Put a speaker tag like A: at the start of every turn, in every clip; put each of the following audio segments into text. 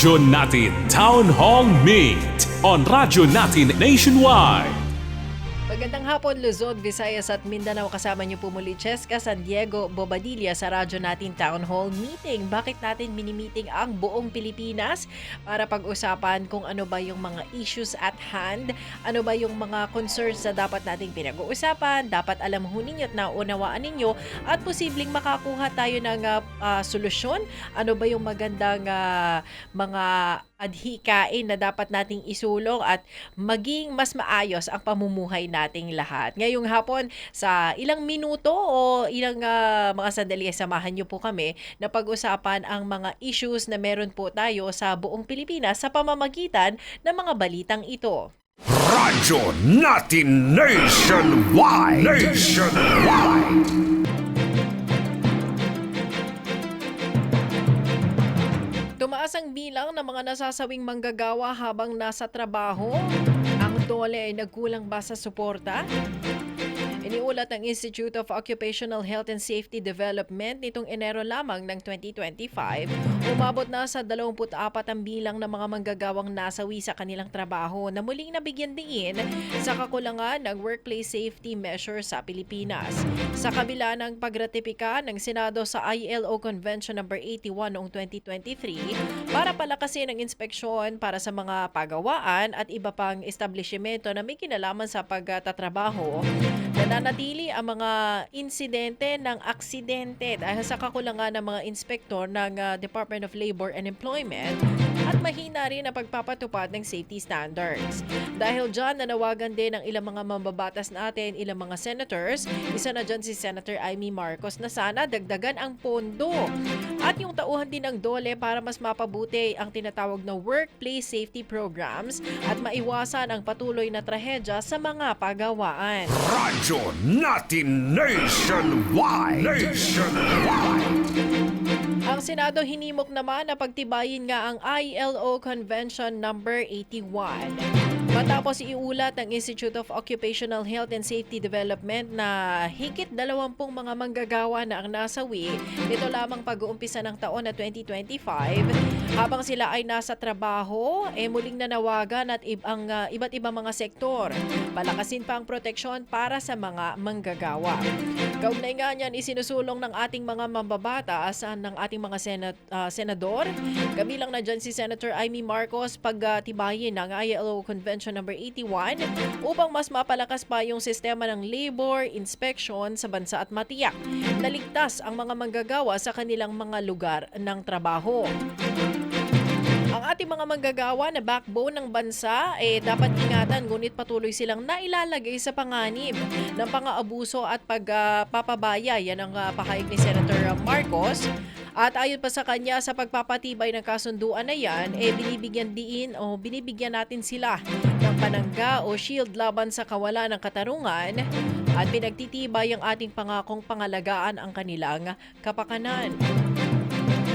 A: Radyo Natin Town Hall Meet on Radyo Natin Nationwide.
B: Magandang hapon, Luzon, Visayas at Mindanao. Kasama niyo po muli, Cheska San Diego Bobadilla sa radyo natin Town Hall Meeting. Bakit natin mini-meeting ang buong Pilipinas? Para pag-usapan kung ano ba yung mga issues at hand, ano ba yung mga concerns na dapat nating pinag-uusapan, dapat alam ho ninyo at naunawaan ninyo at posibleng makakuha tayo ng solusyon. Ano ba yung magandang mga adhikain na dapat nating isulong at maging mas maayos ang pamumuhay nating lahat. Ngayong hapon, sa ilang minuto o ilang mga sandali, samahan niyo po kami na pag-usapan ang mga issues na meron po tayo sa buong Pilipinas sa pamamagitan ng mga balitang ito.
C: Radyo Natin Nationwide.
B: Tumaas ang bilang ng mga nasasawing manggagawa habang nasa trabaho. Ang DOLE ay nagkulang ba sa suporta? Iniulat ng Institute of Occupational Health and Safety Development nitong Enero lamang ng 2025, umabot na sa 24 ang bilang ng mga manggagawang nasawi sa kanilang trabaho na muling nabigyan diin sa kakulangan ng workplace safety measures sa Pilipinas. Sa kabila ng pagratipika ng Senado sa ILO Convention No. 81 noong 2023 para palakasin ang inspeksyon para sa mga pagawaan at iba pang establishmento na may kinalaman sa pagtatrabaho, nananatili ang mga insidente ng aksidente dahil sa kakulangan ng mga inspektor ng Department of Labor and Employment at mahina rin ang pagpapatupad ng safety standards. Dahil dyan, nanawagan din ng ilang mga mambabatas natin, ilang mga senators, isa na dyan si Senator Amy Marcos, na sana dagdagan ang pondo at yung tauhan din ng DOLE para mas mapabuti ang tinatawag na workplace safety programs at maiwasan ang patuloy na trahedya sa mga pagawaan.
C: Radyo Natin Nationwide.
B: Ang Senado hinimok naman na pagtibayin nga ang ILO Convention No. 81. Matapos iulat ng Institute of Occupational Health and Safety Development na higit 20 mga manggagawa na ang nasawi nito lamang pag-uumpisa ng taon na 2025, habang sila ay nasa trabaho, muling nanawagan at iba't ibang mga sektor palakasin pa ang proteksyon para sa mga manggagawa. Kaugnay nga niyan, isinusulong ng ating mga mambabatas ng ating mga senador, kabilang na dyan si Senator Amy Marcos, pagtibayin ng ILO Convention No. 81 upang mas mapalakas pa yung sistema ng labor inspection sa bansa at matiyak na ligtas ang mga manggagawa sa kanilang mga lugar ng trabaho. Ang ating mga manggagawa na backbone ng bansa dapat ingatan, ngunit patuloy silang nailalagay sa panganib ng pang-aabuso at pagpapabaya. Yan ang pahayag ni Senator Marcos. At ayon pa sa kanya, sa pagpapatibay ng kasunduan na yan, binibigyan natin sila ng panangga o shield laban sa kawalan ng katarungan at pinagtitibay ang ating pangakong pangalagaan ang kanilang kapakanan.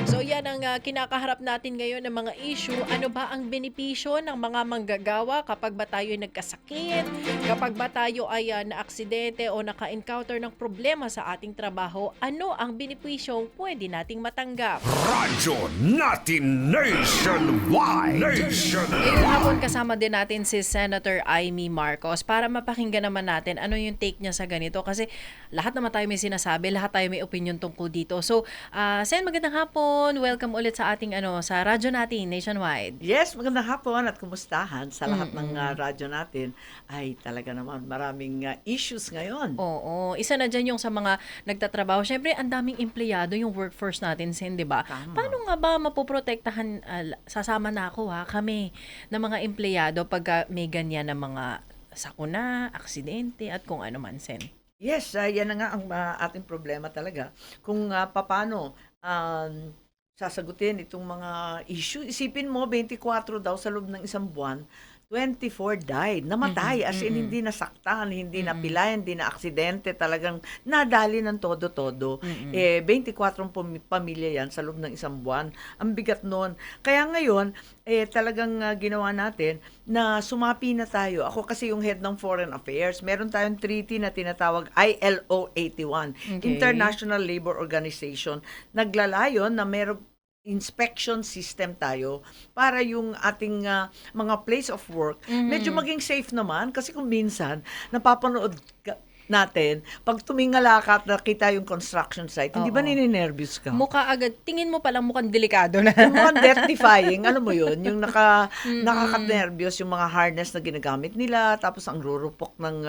B: So yan ang kinakaharap natin ngayon ng mga issue. Ano ba ang benepisyo ng mga manggagawa kapag ba tayo nagkasakit, kapag ba tayo ay na-aksidente o naka-encounter ng problema sa ating trabaho? Ano ang benepisyong pwede nating matanggap?
C: Radyo Natin Nationwide.
B: Ngayong hapon kasama din natin si Senator Amy Marcos para mapakinggan naman natin ano yung take niya sa ganito. Kasi lahat naman tayo may sinasabi, lahat tayo may opinion tungkol dito. So, Sen, magandang hapon. Welcome ulit sa ating sa radyo natin nationwide.
D: Yes, magandang hapon at kumustahan sa lahat ng radyo natin. Ay, talaga naman maraming issues ngayon.
B: Oo, isa na dyan yung sa mga nagtatrabaho. Siyempre, ang daming empleyado yung workforce natin, Sen, di ba?
D: Tama.
B: Paano nga ba mapoprotektahan, sasama na ako kami, ng mga empleyado pag may ganyan na mga sakuna, aksidente at kung ano man, Sen?
D: Yes, yan na nga ang ating problema talaga. Kung paano sasagutin itong mga issue. Isipin mo, 24 daw sa loob ng isang buwan, 24 died, namatay, as in hindi nasaktan, hindi napilay, hindi na aksidente, talagang nadali ng todo-todo. 24 pamilya yan sa loob ng isang buwan. Ang bigat noon. Kaya ngayon, talagang ginawa natin na sumapi na tayo. Ako kasi yung head ng Foreign Affairs. Meron tayong treaty na tinatawag ILO 81,
B: Okay.
D: International Labor Organization. Naglalayon na meron inspection system tayo para yung ating mga place of work medyo maging safe naman kasi kung minsan napapanood natin pag tumingala ka at nakita yung construction site, hindi ba
B: Oo.
D: nininervyos ka?
B: Mukha agad, tingin mo palang mukhang delikado na.
D: Yung mga death-defying, alam mo yun, yung nakaka-nervyos yung mga harness na ginagamit nila, tapos ang rurupok ng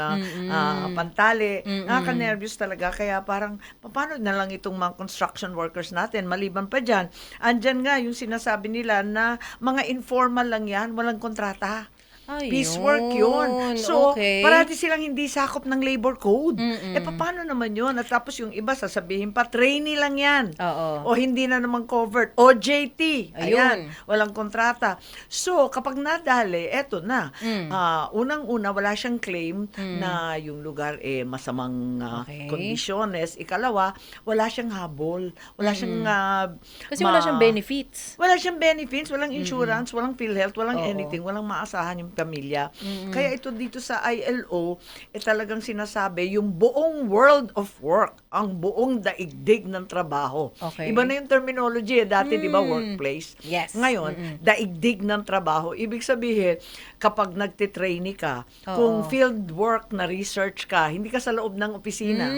D: pantali. Nakaka-nervyos talaga, kaya parang, paano na lang itong mga construction workers natin, maliban pa dyan, andyan nga yung sinasabi nila na mga informal lang yan, walang kontrata. Piecework yun. So,
B: okay.
D: parati silang hindi sakop ng labor code. Paano naman yun? At tapos yung iba, sasabihin pa, trainee lang yan.
B: Oo.
D: O hindi na naman covered. OJT. Ayan.
B: Ayun.
D: Walang kontrata. So, kapag nadali, eto na. Unang-una, wala siyang claim na yung lugar masamang
B: Okay.
D: kondisyones. Ikalawa, wala siyang habol. Wala siyang
B: Kasi wala siyang benefits.
D: wala siyang benefits, walang insurance, walang PhilHealth, walang anything, walang maasahan yung pamilya. Kaya ito dito sa ILO, talagang sinasabi, yung buong world of work, ang buong daigdig ng trabaho.
B: Okay.
D: Iba na yung terminology. Dati, di ba, workplace?
B: Yes.
D: Ngayon, daigdig ng trabaho. Ibig sabihin, kapag nagtitrainee ka,
B: Oo.
D: kung field work na research ka, hindi ka sa loob ng opisina.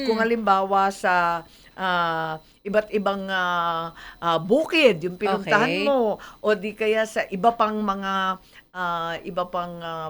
D: Kung halimbawa sa iba't ibang bukid, yung pinuntahan
B: Okay.
D: mo, o di kaya sa iba pang mga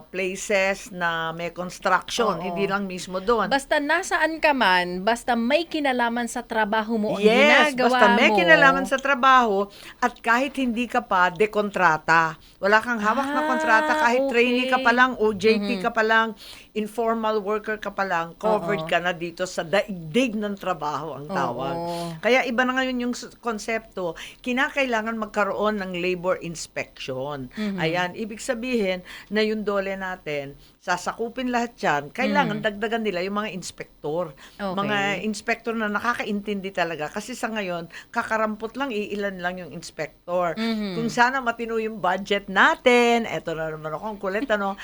D: places na may construction,
B: Oo.
D: hindi lang mismo doon.
B: Basta nasaan ka man, basta may kinalaman sa trabaho mo, ang
D: Yes,
B: ginagawa
D: basta may
B: mo.
D: kinalaman sa trabaho at kahit hindi ka pa dekontrata. Wala kang hawak na kontrata kahit trainee ka pa lang, OJT ka pa lang, informal worker ka pa lang, covered
B: Oo.
D: ka na dito sa daigdig ng trabaho ang tawag.
B: Oo.
D: Kaya iba na ngayon yung konsepto, kinakailangan magkaroon ng labor inspection. Ayan, ibig sabihin na yung dole natin, sasakupin lahat yan, kailangan dagdagan nila yung mga inspektor.
B: Okay.
D: Mga inspektor na nakakaintindi talaga. Kasi sa ngayon, kakarampot lang, iilan lang yung inspektor. Kung sana matino yung budget natin, eto na naman ako, ang kulit, ano?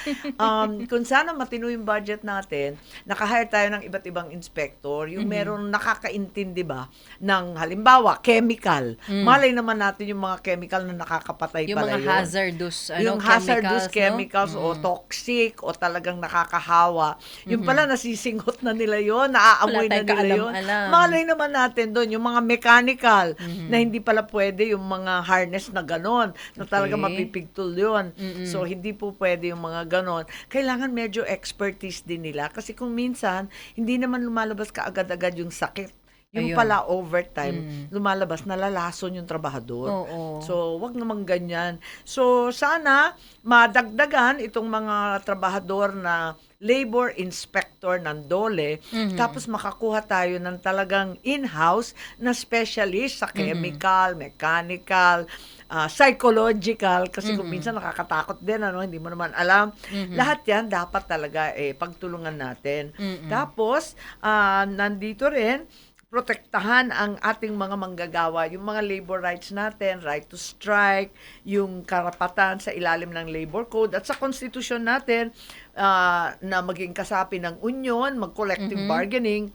D: Kung sana matino yung budget natin, nakahire tayo ng iba't ibang inspektor, yung meron nakakaintindi ba ng halimbawa, chemical. Malay naman natin yung mga chemical na nakakapatay
B: Yung
D: pala
B: mga
D: yun.
B: hazardous,
D: Yung hazardous chemicals o toxic o talagang nakakahawa. Yung pala nasisinghot na nila yon, naaamoy na
B: Wala tayong
D: nila yon.
B: kaalam-alam.
D: Malay naman natin doon yung mga mechanical na hindi pala pwede yung mga harness na ganon na talaga
B: Okay.
D: mapipigtul yon. So hindi po pwede yung mga ganon. Kailangan medyo expertise din nila kasi kung minsan hindi naman lumalabas kaagad-agad yung sakit. Yung
B: Ayun.
D: pala overtime, lumalabas, nalalason yung trabahador.
B: Oo.
D: So, wag naman ganyan. So, sana madagdagan itong mga trabahador na labor inspector ng DOLE, tapos makakuha tayo ng talagang in-house na specialist sa chemical, mechanical, psychological, kasi kung minsan nakakatakot din, ano, hindi mo naman alam. Lahat yan dapat talaga pagtulungan natin. Tapos, nandito rin, protektahan ang ating mga manggagawa, yung mga labor rights natin, right to strike, yung karapatan sa ilalim ng labor code, at sa konstitusyon natin na maging kasapi ng union, mag-collective bargaining,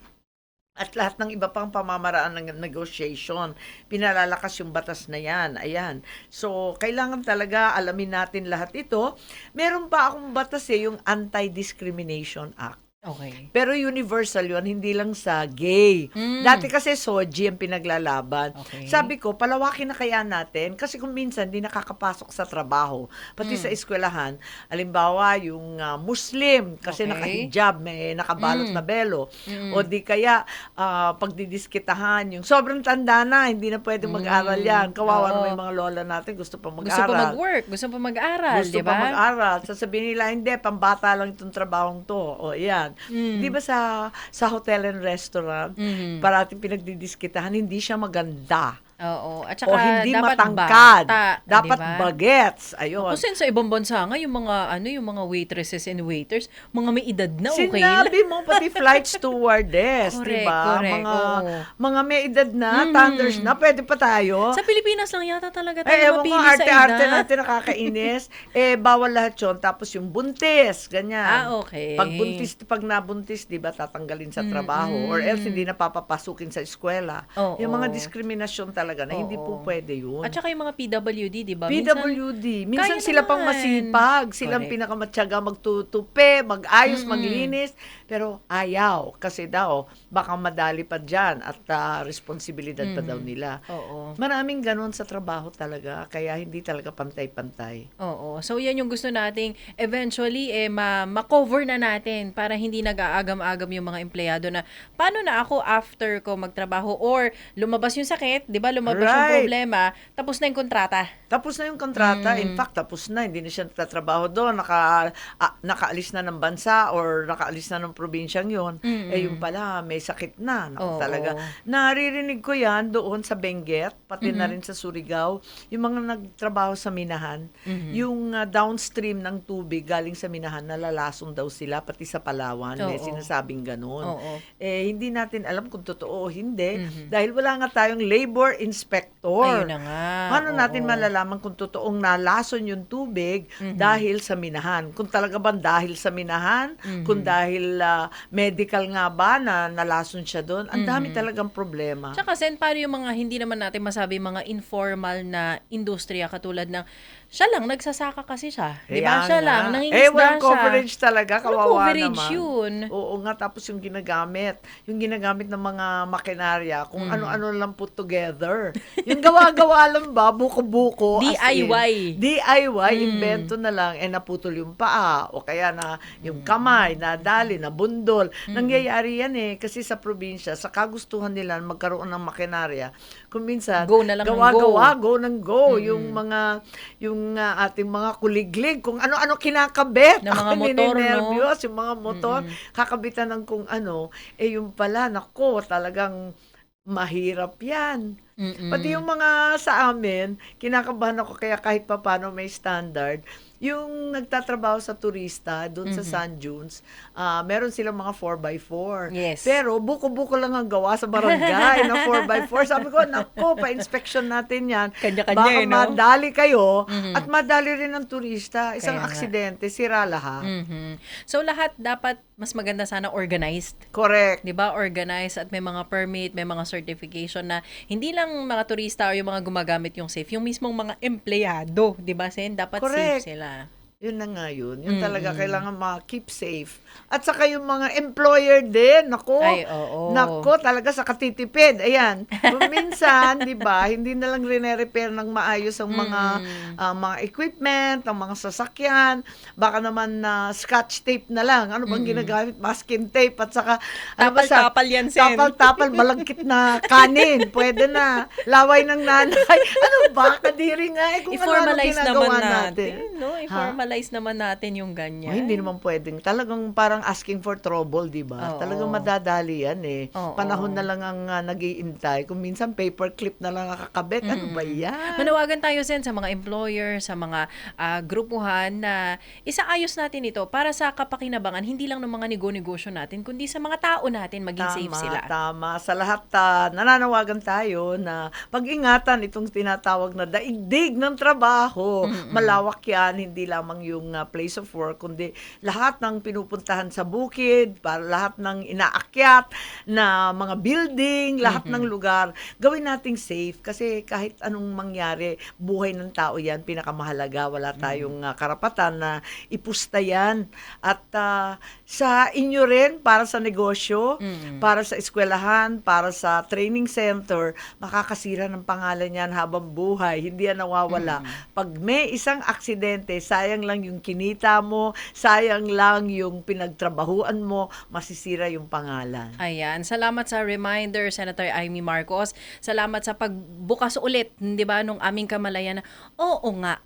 D: at lahat ng iba pang pamamaraan ng negotiation. Pinalalakas yung batas na yan. Ayan. So, kailangan talaga alamin natin lahat ito. Meron pa akong batas yung Anti-Discrimination Act.
B: Okay.
D: Pero universal yun, hindi lang sa gay. Dati kasi SOGI ang pinaglalaban.
B: Okay.
D: Sabi ko, palawakin na kaya natin kasi kung minsan di nakakapasok sa trabaho, pati sa eskwelahan, alimbawa yung Muslim, kasi
B: Okay.
D: nakahijab, may nakabalot na belo, o di kaya pagdidiskitahan, yung sobrang tanda na, hindi na pwedeng mag-aral yan. Kawawa
B: Oo.
D: naman yung mga lola natin, gusto pa
B: Gusto
D: mag-aral.
B: pa mag-work, gusto pa mag-aral,
D: Gusto
B: di
D: pa
B: ba?
D: mag-aral. Sasabihin nila, hindi, pambata lang itong trabahong to. O, yan. Di ba sa hotel and restaurant, parating pinagdidiskitahan, hindi siya maganda.
B: Oo. At saka,
D: O hindi
B: dapat
D: matangkad.
B: bata,
D: Dapat
B: di ba?
D: bagets. Ayun.
B: Kasi sa ibang bansa nga, yung mga waitresses and waiters, mga may edad na, okay
D: Sinabi mo, pati flight stewardess, di
B: Correct,
D: ba?
B: correct, oo.
D: Mga may edad na, thunders na, pwede pa tayo.
B: Sa Pilipinas lang yata talaga tayo
D: Ewan ko,
B: mapili sa
D: arte-arte
B: edad.
D: natin nakakainis. Bawal lahat yun. Tapos yung buntis, ganyan.
B: Okay.
D: Pag nabuntis, di ba, tatanggalin sa trabaho. Or else, hindi na papapasukin sa eskwela.
B: Oo.
D: Yung mga diskriminasyon talaga. talaga na hindi po
B: Oo.
D: pwede yun.
B: At saka yung mga PWD, di ba?
D: PWD. Minsan
B: kaya
D: sila pang
B: naman.
D: masipag. Silang
B: Correct.
D: pinakamatyaga magtutupi, mag-ayos, maglinis. Pero ayaw. Kasi daw, baka madali pa dyan at responsibilidad pa daw nila.
B: Oo.
D: Maraming ganun sa trabaho talaga. Kaya hindi talaga pantay-pantay.
B: Oo. So, yan yung gusto nating eventually, ma-cover na natin para hindi nag-aagam-agam yung mga empleyado na paano na ako after ko magtrabaho or lumabas yung sakit, di ba? Lumabas yung
D: Right.
B: problema, tapos na yung kontrata.
D: Tapos na yung kontrata. In fact, tapos na. Hindi na siya nagtatrabaho doon. Nakaalis na ng bansa or nakaalis na ng probinsyang yun. Yung pala, may sakit na. Naku,
B: Oo.
D: talaga. Naririnig ko yan doon sa Benguet, pati na rin sa Surigao. Yung mga nagtrabaho sa minahan, yung downstream ng tubig galing sa minahan, nalalasong daw sila, pati sa Palawan. May
B: Oo.
D: sinasabing ganun.
B: Oo.
D: Hindi natin alam kung totoo o hindi. Dahil wala nga tayong labor inspector.
B: Ayun na nga.
D: Paano natin
B: Oo.
D: malalaman kung totoong nalason yung tubig dahil sa minahan? Kung talaga ba dahil sa minahan? Kung dahil medical nga ba na nalason siya doon? Ang dami talagang problema.
B: Tsaka, Sen, paano yung mga hindi naman natin masabi mga informal na industriya katulad ng siya lang, nagsasaka kasi siya. Di ba?
D: Kaya
B: Siya
D: nga.
B: lang, nangingisda
D: walang
B: siya.
D: coverage talaga.
B: Walang
D: Kawawa
B: coverage
D: naman.
B: yun.
D: Oo nga, tapos yung ginagamit ng mga makinarya, kung ano-ano lang put together. Yung gawa-gawa lang ba, buko-buko. as in,
B: DIY.
D: DIY, invento na lang, naputol yung paa, o kaya na yung kamay, nadali, nabundol. Nangyayari yan kasi sa probinsya, sa kagustuhan nila magkaroon ng makinarya, kung minsan,
B: Go na lang ng
D: gawa-gawa, go ng go. Yung ating mga kuliglig, kung ano-ano kinakabit.
B: Ng mga
D: Ako
B: motor, no?
D: nininervyos, yung mga motor, kakabitan ng kung ano, yung pala, nako, talagang mahirap yan. Pati yung mga sa amin, kinakabahan ako kaya kahit papano may standard. Yung nagtatrabaho sa turista doon sa Sand Dunes, meron silang mga 4x4.
B: Yes.
D: Pero buko-buko lang ang gawa sa barangay na 4x4. Sabi ko, nako, pa-inspection natin yan.
B: Kanya-kanya,
D: Baka
B: no?
D: madali kayo at madali rin ang turista. Isang
B: Kaya nga.
D: aksidente, sira lahat.
B: So, lahat dapat mas maganda sana organized.
D: Correct.
B: 'Di ba? Organized at may mga permit, may mga certification na hindi lang mga turista o yung mga gumagamit yung safe, yung mismong mga empleyado, 'di ba, Sen? Dapat
D: Correct.
B: safe sila.
D: Yun na nga yun. Yun talaga kailangan keep safe. At saka yung mga employer din, nako.
B: Ay, oo.
D: Nako, talaga sa katitipid. Ayan. Kung minsan, di ba, hindi na lang rene-repair ng maayos ang mga equipment, ang mga sasakyan. Baka naman na scotch tape na lang. Ano bang ginagamit? Masking tape. At saka,
B: Tapal-tapal yan, Sen.
D: Tapal-tapal, malagkit na kanin. Pwede na. Laway ng nanay. Ano ba? Kadiri nga kung ano-ano
B: I-formalize
D: ginagawa
B: naman
D: natin.
B: no? I-formalize naman natin yung ganyan.
D: Ay, hindi naman pwedeng. Talagang parang asking for trouble, di ba?
B: Oo.
D: Talagang madadali yan
B: Oo.
D: Panahon na lang ang nag-iintay. Kung minsan paperclip na lang kakabit. Ano ba yan?
B: Manawagan tayo, Sen, sa mga employer, sa mga grupuhan na isaayos natin ito para sa kapakinabangan, hindi lang ng mga negosyo natin, kundi sa mga tao natin, maging safe sila.
D: Tama. Sa lahat, nananawagan tayo na pag-ingatan itong tinatawag na daigdig ng trabaho. Malawak yan, hindi lamang yung place of work, kundi lahat ng pinupuntahan sa bukid, para lahat ng inaakyat na mga building, lahat ng lugar, gawin nating safe kasi kahit anong mangyari, buhay ng tao yan, pinakamahalaga. Wala tayong karapatan na ipusta yan. At sa inyo rin, para sa negosyo, para sa eskwelahan, para sa training center, makakasira ng pangalan yan habang buhay. Hindi yan nawawala. Pag may isang aksidente, sayang lang yung kinita mo, sayang lang yung pinagtrabahuan mo, masisira yung pangalan.
B: Ayan, salamat sa reminder, Senator Amy Marcos. Salamat sa pagbukas ulit, 'di ba, nung aming kamalayan na oo nga,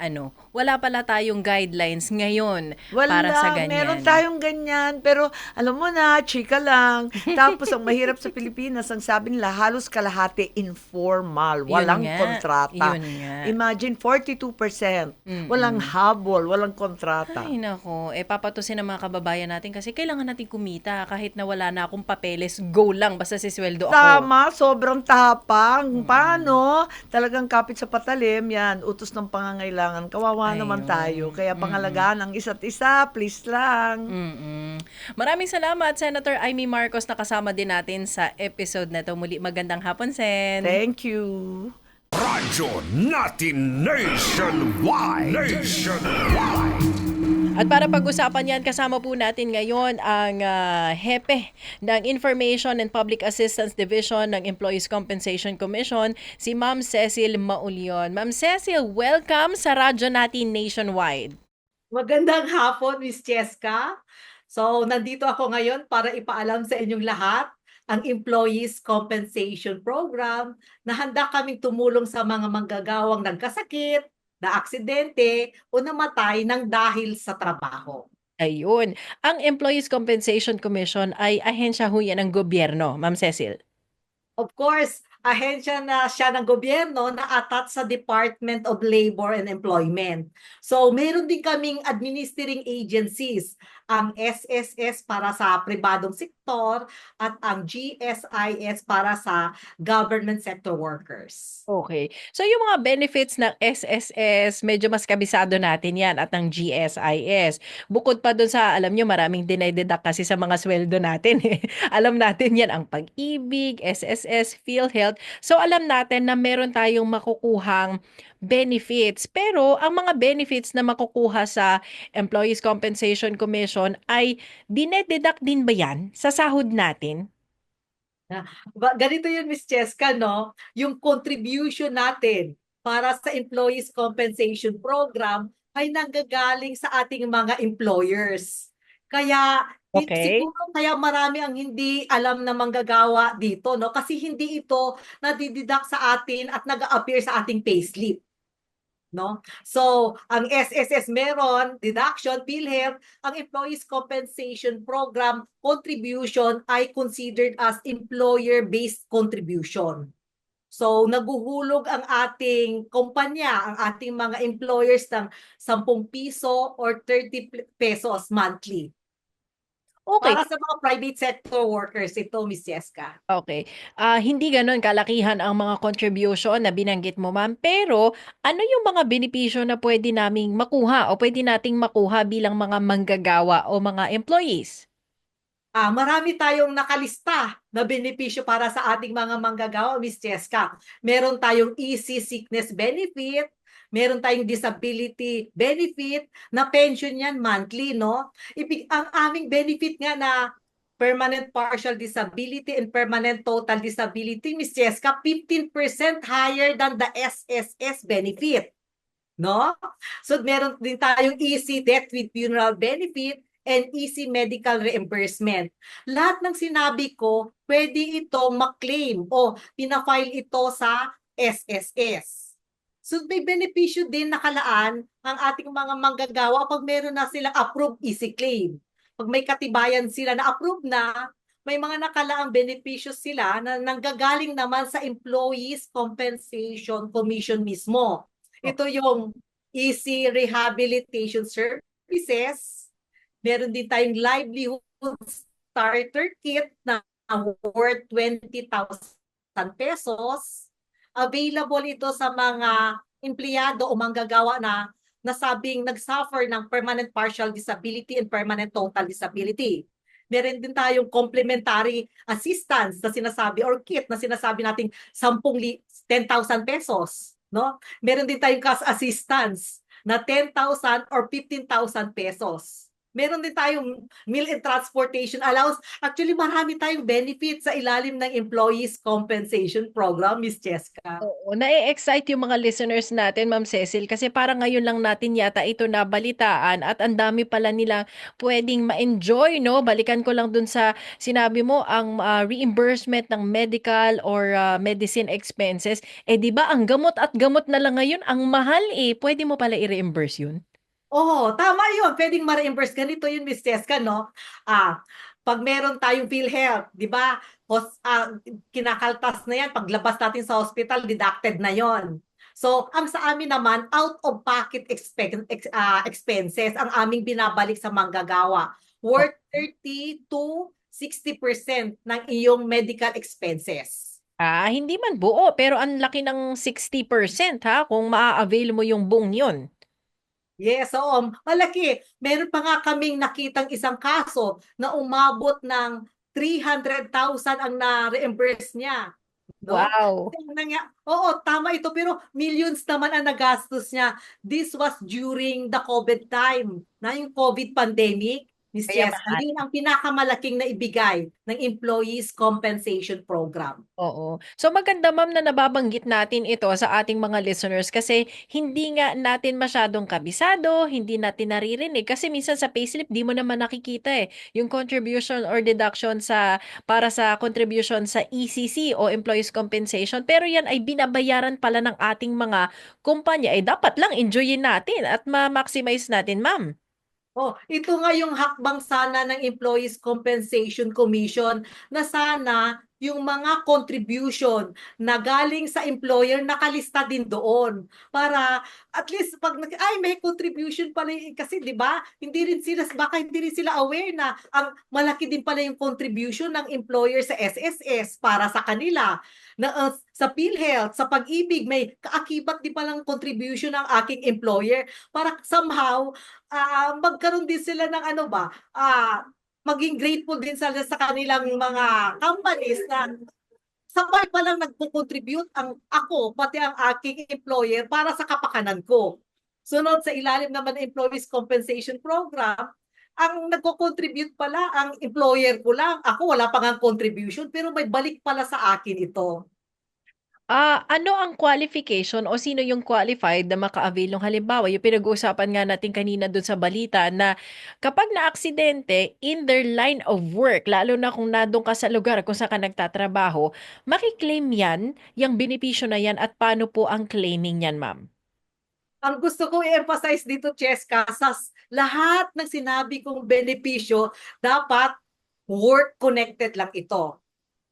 B: wala pala tayong guidelines ngayon para sa ganyan.
D: Meron tayong ganyan, pero alam mo na, chika lang. Tapos ang mahirap sa Pilipinas, ang sabi nila, halos kalahati informal, walang
B: nga,
D: kontrata.
B: yun nga.
D: Imagine 42%, walang habol, walang kontrata.
B: Ay nako, papatusin ng mga kababayan natin kasi kailangan natin kumita kahit na wala na akong papeles, go lang basta sisweldo ako.
D: Tama, sobrang tapang. Paano? Talagang kapit sa patalim, yan, utos ng pangangailangan. Kawawa naman tayo. Kaya pangalagaan ang isa't isa, please lang.
B: Maraming salamat, Senator Amy Marcos, na kasama din natin sa episode na to. Muli, magandang hapon, Sen.
D: Thank you.
C: Radyo natin nationwide.
B: At para pag-usapan yan, kasama po natin ngayon ang hepe ng Information and Public Assistance Division ng Employees Compensation Commission, si Ma'am Cecil Maulion. Ma'am Cecil, welcome sa Radyo Natin Nationwide.
E: Magandang hapon, Miss Cheska. So, nandito ako ngayon para ipaalam sa inyong lahat ang Employees Compensation Program na handa kaming tumulong sa mga manggagawang nagkasakit, na aksidente o namatay ng dahil sa trabaho.
B: Ayun. Ang Employees Compensation Commission ay ahensya ho yan ng gobyerno, Ma'am Cecil.
E: Of course, ahensya na siya ng gobyerno na attached sa Department of Labor and Employment. So, meron din kaming administering agencies, ang SSS para sa pribadong sektor at ang GSIS para sa government sector workers.
B: Okay. So yung mga benefits ng SSS, medyo mas kabisado natin yan at ng GSIS. Bukod pa dun sa, alam nyo, maraming dinededuct kasi sa mga sweldo natin. Alam natin yan, ang Pag-ibig, SSS, PhilHealth. So alam natin na meron tayong makukuhang benefits. Pero ang mga benefits na makukuha sa Employees Compensation Commission ay dinededuct din ba yan sa sahod natin?
E: Ganito yun, Miss Cheska, no? Yung contribution natin para sa Employees Compensation Program ay nanggagaling sa ating mga employers. Kaya
B: Okay.
E: siguro kaya marami ang hindi alam na manggagawa dito, no? Kasi hindi ito nadideduct sa atin at nag-appear sa ating payslip. No? So, ang SSS meron, deduction, PhilHealth, ang Employees Compensation Program contribution ay considered as employer-based contribution. So, naguhulog ang ating kumpanya, ang ating mga employers ng 10 piso or 30 pesos monthly.
B: Okay.
E: Para sa mga private sector workers, ito, Miss Jessica.
B: Okay. Hindi gano'n kalakihan ang mga contribution na binanggit mo, ma'am. Pero ano yung mga benepisyo na pwede naming makuha o pwede nating makuha bilang mga manggagawa o mga employees?
E: Marami tayong nakalista na benepisyo para sa ating mga manggagawa, Miss Cheska. Meron tayong easy sickness benefit, meron tayong disability benefit, na pension yan monthly, no? Ang aming benefit nga na permanent partial disability and permanent total disability, Miss Cheska, 15% higher than the SSS benefit, no? So meron din tayong easy death with funeral benefit and easy medical reimbursement. Lahat ng sinabi ko, pwede ito maklaim o pinafile ito sa SSS. So may benepisyo din nakalaan ang ating mga manggagawa pag meron na silang approved easy claim. Pag may katibayan sila na approved na, may mga nakalaang benepisyo sila na nanggagaling naman sa Employees Compensation Commission mismo. Ito yung easy rehabilitation services. Meron din tayong livelihood starter kit na worth 20,000 pesos. Available ito sa mga empleyado o manggagawa na nasabing nagsuffer ng permanent partial disability and permanent total disability. Meron din tayong complementary assistance na sinasabi or kit na sinasabi nating 10,000 pesos. No? Meron din tayong cash assistance na 10,000 or 15,000 pesos. Meron din tayong meal and transportation allowance. Actually, marami tayong benefits sa ilalim ng Employees Compensation Program, Miss Cheska.
B: Oo, na-e-excite yung mga listeners natin, Ma'am Cecil, kasi parang ngayon lang natin yata ito nabalitaan at ang dami pala nilang pwedeng ma-enjoy, no? Balikan ko lang dun sa sinabi mo, ang reimbursement ng medical or medicine expenses. Di ba ang gamot at gamot na lang ngayon, ang mahal eh. Pwede mo pala i-reimburse yun?
E: Oo, tama yun. Pwedeng ma-reimburse. Ganito yun, Miss Cheska, no? Pag meron tayong PhilHealth, di ba? Kinakaltas na yan. Paglabas natin sa hospital, deducted na yon. So, ang sa amin naman, out-of-pocket expenses ang aming binabalik sa manggagawa. Worth 30 to 60% ng iyong medical expenses.
B: Hindi man buo, pero ang laki ng 60% ha, kung maa-avail mo yung buong yun.
E: Yes, oo. Malaki. Meron pa nga kaming nakitang isang kaso na umabot ng 300,000 ang na-reimburse niya. no?
B: Wow.
E: Kasi oo, tama ito, pero millions naman ang nagastos niya. This was during the COVID time, na yung COVID pandemic, Miss
B: Kaya
E: Cheska.
B: mahal.
E: Yun ang pinakamalaking na ibigay ng Employees Compensation Program.
B: Oo. So maganda ma'am na nababanggit natin ito sa ating mga listeners kasi hindi nga natin masyadong kabisado, hindi natin naririnig kasi minsan sa payslip di mo naman nakikita yung contribution or deduction para sa contribution sa ECC o Employees Compensation, pero yan ay binabayaran pala ng ating mga kumpanya, dapat lang enjoyin natin at ma-maximize natin ma'am.
E: Oh, ito nga yung hakbang sana ng Employees Compensation Commission na sana yung mga contribution na galing sa employer nakalista din doon para at least pag ay may contribution pala kasi 'di ba hindi rin sila baka hindi rin sila aware na ang malaki din pala yung contribution ng employer sa SSS para sa kanila na sa PhilHealth, sa Pag-ibig may kaakibat din palang contribution ng aking employer para somehow magkaroon din sila ng ano ba, maging grateful din sa kanilang mga companies na sabay palang nagko-contribute ang ako, pati ang aking employer para sa kapakanan ko. Sunod sa ilalim naman ng Employees Compensation Program, ang nagko-contribute pala ang employer ko lang. Ako wala pang ang contribution pero may balik pala sa akin ito.
B: Ano ang qualification o sino yung qualified na maka-avail ng halimbawa, yung pinag-uusapan nga natin kanina dun sa balita na kapag na-aksidente in their line of work, lalo na kung nandun ka sa lugar kung saan ka nagtatrabaho, makiklaim yan, yung benepisyo na yan at paano po ang claiming yan, ma'am?
E: Ang gusto kong i-emphasize dito, Cheska, sa lahat ng sinabi kong benepisyo, dapat work-connected lang ito.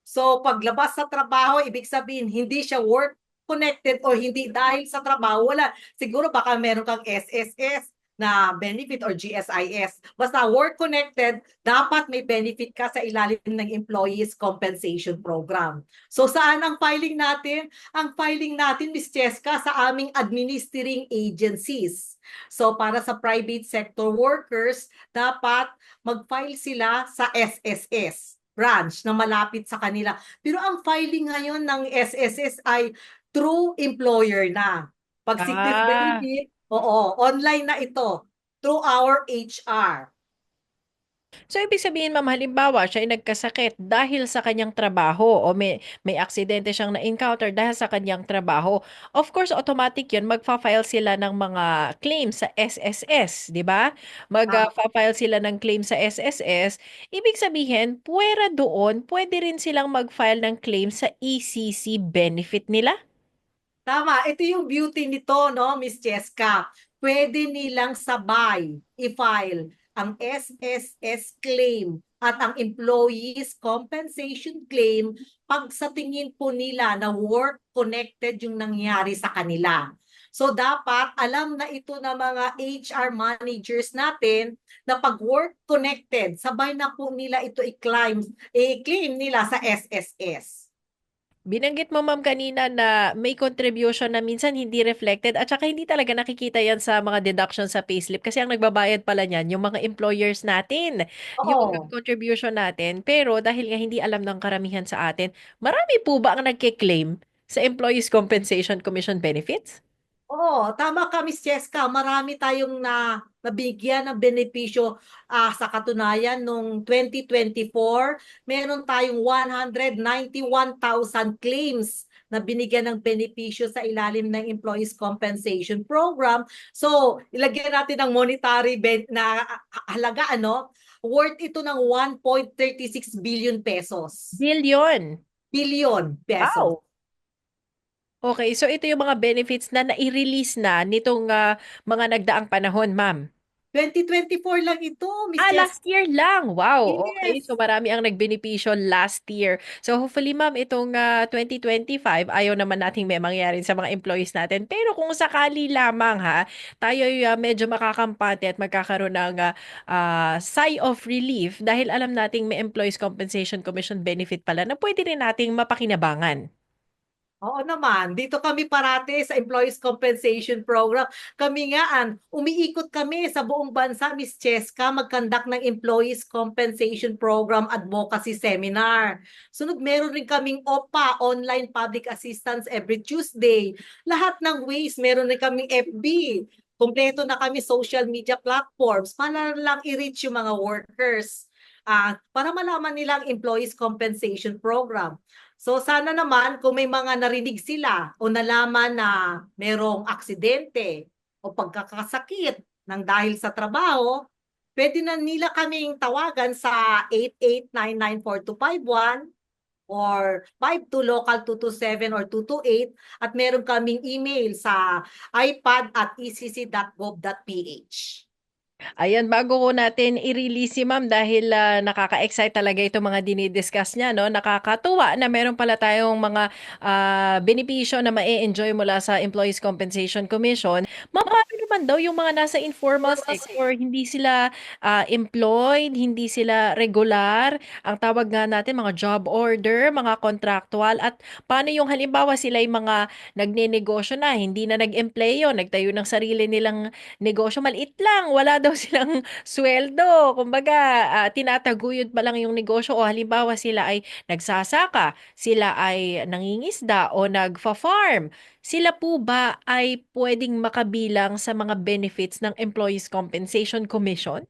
E: So, paglabas sa trabaho, ibig sabihin, hindi siya work-connected o hindi dahil sa trabaho. Wala. Siguro baka meron kang SSS na benefit or GSIS. Basta work-connected, dapat may benefit ka sa ilalim ng Employees Compensation Program. So, saan ang filing natin? Ang filing natin, Ms. Cheska, sa aming administering agencies. So, para sa private sector workers, dapat mag-file sila sa SSS branch na malapit sa kanila. Pero ang filing ngayon ng SSS ay through employer na. Pag sickness
B: Ah.
E: benefit, oo, online na ito through our HR.
B: So, ibig sabihin, ma'am, halimbawa, siya ay nagkasakit dahil sa kanyang trabaho o may aksidente siyang na-encounter dahil sa kanyang trabaho. Of course, automatic yun, magfa-file sila ng mga claims sa SSS, di ba?
E: Tama.
B: Magfa-file sila ng claim sa SSS. Ibig sabihin, puwera doon, pwede rin silang mag-file ng claim sa ECC benefit nila?
E: Tama, ito yung beauty nito, no, Miss Cheska. Pwede nilang sabay i-file ang SSS claim at ang Employees Compensation Claim pag sa tingin po nila na work-connected yung nangyari sa kanila. So dapat alam na ito ng mga HR managers natin na pag work-connected, sabay na po nila ito i-claim nila sa SSS.
B: Binanggit mo ma'am kanina na may contribution na minsan hindi reflected at saka hindi talaga nakikita yan sa mga deduction sa payslip kasi ang nagbabayad pala niyan yung mga employers natin, yung
E: Oo.
B: contribution natin. Pero dahil nga hindi alam ng karamihan sa atin, marami po ba ang nagke-claim sa Employees Compensation Commission benefits?
E: Oo, tama ka, Miss Cheska. Marami tayong nabigyan ng benepisyo. Sa katunayan, noong 2024, meron tayong 191,000 claims na binigyan ng benepisyo sa ilalim ng Employees Compensation Program. So, ilagyan natin ng monetary na halaga, ano? Worth ito ng 1.36 billion pesos.
B: Billion.
E: Billion pesos.
B: Wow. Okay, so ito yung mga benefits na nai-release na nitong mga nagdaang panahon, ma'am.
E: 2024 lang ito, Miss Cheska.
B: Last year lang. Wow, okay.
E: Yes.
B: So marami ang nagbenepisyo last year. So hopefully ma'am, itong 2025, ayaw naman nating may mangyari sa mga employees natin. Pero kung sakali lamang ha, tayo medyo makakampante at magkakaroon ng sigh of relief dahil alam nating may Employees Compensation Commission benefit pala na pwede rin nating mapakinabangan.
E: Oo naman, dito kami parati sa Employees Compensation Program. Kami nga, umiikot kami sa buong bansa, Miss Cheska, mag-conduct ng Employees Compensation Program Advocacy Seminar. Sunod, meron rin kaming OPA, Online Public Assistance, every Tuesday. Lahat ng ways, meron rin kaming FB. Kompleto na kami social media platforms para lang i-reach yung mga workers. Para malaman nila ang Employees Compensation Program. So sana naman kung may mga narinig sila o nalaman na merong aksidente o pagkakasakit ng dahil sa trabaho, pwede na nila kaming tawagan sa 88994251 or 52 local 227 or 228 at meron kaming email sa ipad@ecc.gov.ph.
B: Ayan, bago ko natin i-release si ma'am dahil nakaka-excite talaga itong mga dinidiscuss niya, no? Nakakatuwa na meron pala tayong mga benepisyo na ma-enjoy mula sa Employees Compensation Commission. Ma'am, paano naman daw yung mga nasa informal sector, hindi sila employed, hindi sila regular, ang tawag nga natin mga job order, mga contractual, at paano yung halimbawa sila yung mga nagnenegosyo na, hindi na nag-empleyo, nagtayo ng sarili nilang negosyo, maliit lang, wala daw silang sweldo. Kumbaga, tinataguyod pa lang yung negosyo o halimbawa sila ay nagsasaka, sila ay nangingisda o nagfa-farm. Sila po ba ay pwedeng makabilang sa mga benefits ng Employees Compensation Commission?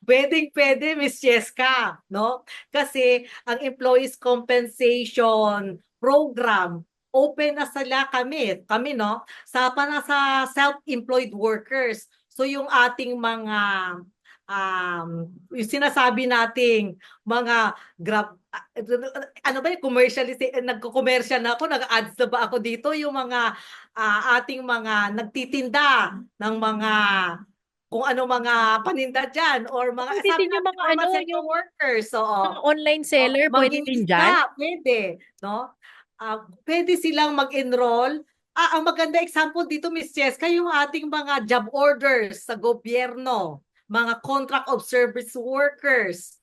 E: Pwedeng-pwede, Miss Cheska, no? Kasi ang Employees Compensation Program, open na sila kami, no? Para sa self-employed workers. So yung ating mga yung sinasabi nating mga grab ano ba yung nagko-commercial na ako, nag-ads na ba ako dito yung mga ating mga nagtitinda ng mga kung ano mga paninda dyan or mga
B: Pwede
E: sabi
B: din yung
E: natin
B: mga
E: informal
B: ano,
E: sector
B: yung
E: workers,
B: mga
E: oo.
B: online seller, pwede din dyan?
E: Mangingisda, pwede, no? Pwede silang mag-enroll. Ang maganda example dito, Miss Cheska, yung ating mga job orders sa gobyerno, mga contract of service workers,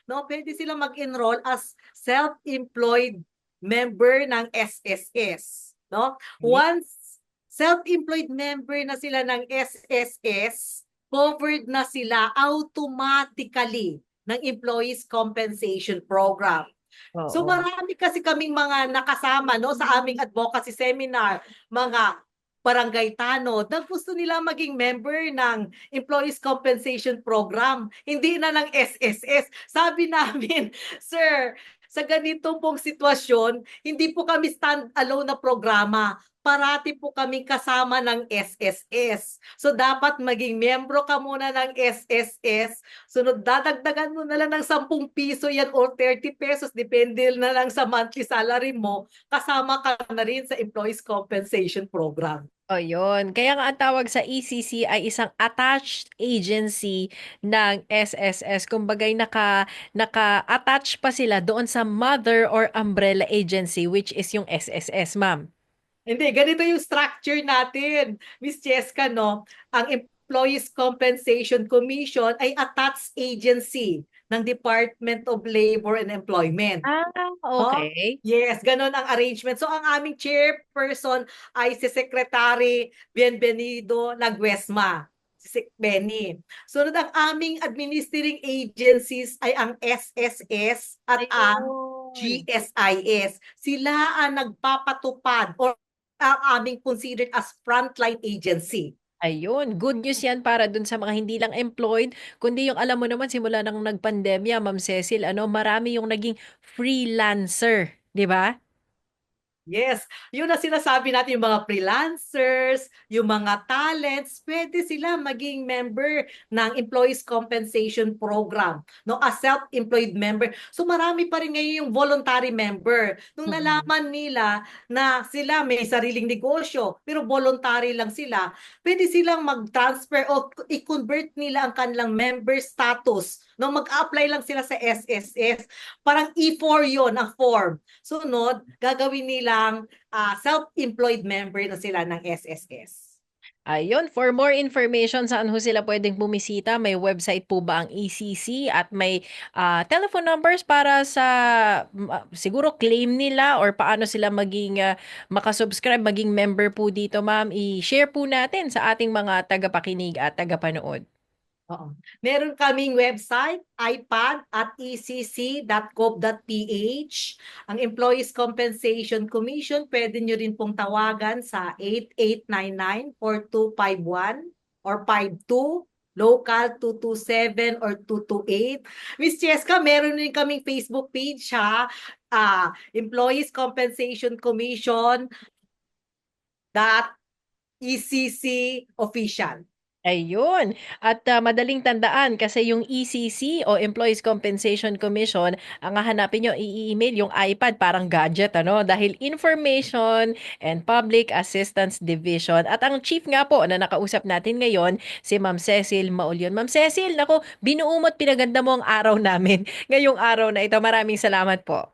E: no? Pwede silang mag-enroll as self-employed member ng SSS, no? Once self-employed member na sila ng SSS, covered na sila automatically ng Employees Compensation Program. So
B: Oo.
E: marami kasi kaming mga nakasama, no, sa aming advocacy seminar, mga barangay tanod na gusto nila maging member ng Employees Compensation Program, hindi na ng SSS. Sabi namin, sir, sa ganito pong sitwasyon, hindi po kami stand-alone na programa. Parati po kaming kasama ng SSS. So dapat maging membro ka muna ng SSS. Sunod, dadagdagan mo na lang ng 10 piso yan or 30 pesos, depende na lang sa monthly salary mo, kasama ka na rin sa Employees Compensation Program.
B: O yun. Kaya nga ang tawag sa ECC ay isang attached agency ng SSS. Kumbagay naka-attach pa sila doon sa mother or umbrella agency which is yung SSS, ma'am.
E: Hindi, ganito yung structure natin, Miss Cheska, no? Ang Employees Compensation Commission ay attached agency ng Department of Labor and Employment.
B: Ah,
E: No?
B: okay.
E: Yes, ganun ang arrangement. So ang aming chairperson ay si Secretary Bienvenido Laguesma, si Sec Benny. Sunod ang aming administering agencies ay ang SSS at ang
B: Ayun.
E: GSIS. Sila ang nagpapatupad or ang aming considered as frontline agency.
B: Ayun, good news yan para dun sa mga hindi lang employed, kundi yung alam mo naman simula nang nagpandemya, Ma'am Cecil, ano, marami yung naging freelancer, 'di ba?
E: Yes, yun na sinasabi natin, yung mga freelancers, yung mga talents, pwede sila maging member ng Employees Compensation Program, no? As self-employed member. So marami pa rin ngayon yung voluntary member. Nung
B: Mm.
E: nalaman nila na sila may sariling negosyo, pero voluntary lang sila, pwede silang mag-transfer o i-convert nila ang kanilang member status. No, mag-apply lang sila sa SSS. Parang E4 yon ang form. Sunod, gagawin nilang self-employed member na sila ng SSS.
B: Ayun, for more information saan ho sila pwedeng bumisita, may website po ba ang ECC at may telephone numbers para sa siguro claim nila or paano sila maging makasubscribe, maging member po dito, ma'am. I-share po natin sa ating mga tagapakinig at tagapanood.
E: Oo. Meron kaming website, ipad@ecc.gov.ph. Ang Employees Compensation Commission, pwede nyo rin pong tawagan sa 8899-4251 or 52, local 227 or 228. Miss Cheska, meron rin kaming Facebook page ha. Employees Compensation Commission .ecc official.
B: Ayun. At madaling tandaan kasi yung ECC o Employees Compensation Commission, ang hahanapin nyo, i-email yung iPad, parang gadget, ano? Dahil Information and Public Assistance Division. At ang chief nga po na nakausap natin ngayon, si Ma'am Cecil Maulion. Ma'am Cecil, nako, binuo mo't pinaganda mo ang araw namin ngayong araw na ito. Maraming salamat po.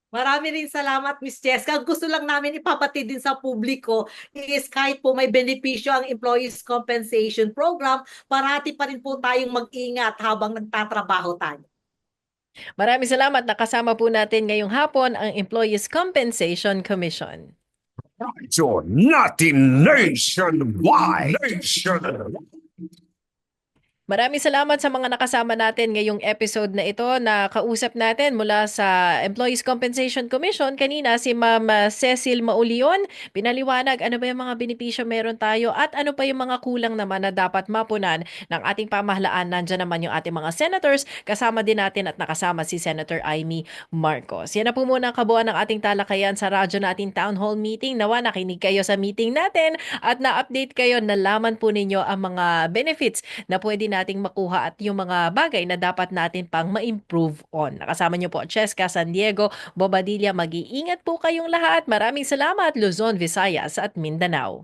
E: Marami rin salamat, Miss Cheska. Ang gusto lang namin ipapatid din sa publiko is kahit po may benepisyo ang Employees Compensation Program, parati pa rin po tayong mag-ingat habang nagtatrabaho tayo.
B: Maraming salamat. Nakasama po natin ngayong hapon ang Employees Compensation Commission.
C: Radyo natin nationwide.
B: Maraming salamat sa mga nakasama natin ngayong episode na ito na kausap natin mula sa Employees Compensation Commission. Kanina si Ma'am Cecil Maulion, pinaliwanag ano ba yung mga benepisyo meron tayo at ano pa yung mga kulang naman na dapat mapunan ng ating pamahalaan. Nandiyan naman yung ating mga senators, kasama din natin at nakasama si Senator Amy Marcos. Yan na po muna ang kabuuan ng ating talakayan sa radyo nating Town Hall Meeting. Nawa nakinig kayo sa meeting natin at na-update kayo, nalaman po ninyo ang mga benefits na pwede nating makuha at yung mga bagay na dapat natin pang ma-improve on. Nakasama niyo po Cheska, San Diego, Bobadilla. Mag-iingat po kayong lahat. Maraming salamat, Luzon, Visayas at Mindanao.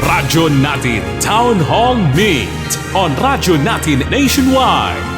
A: Radyo natin Town Hall Meet on Radyo natin Nationwide.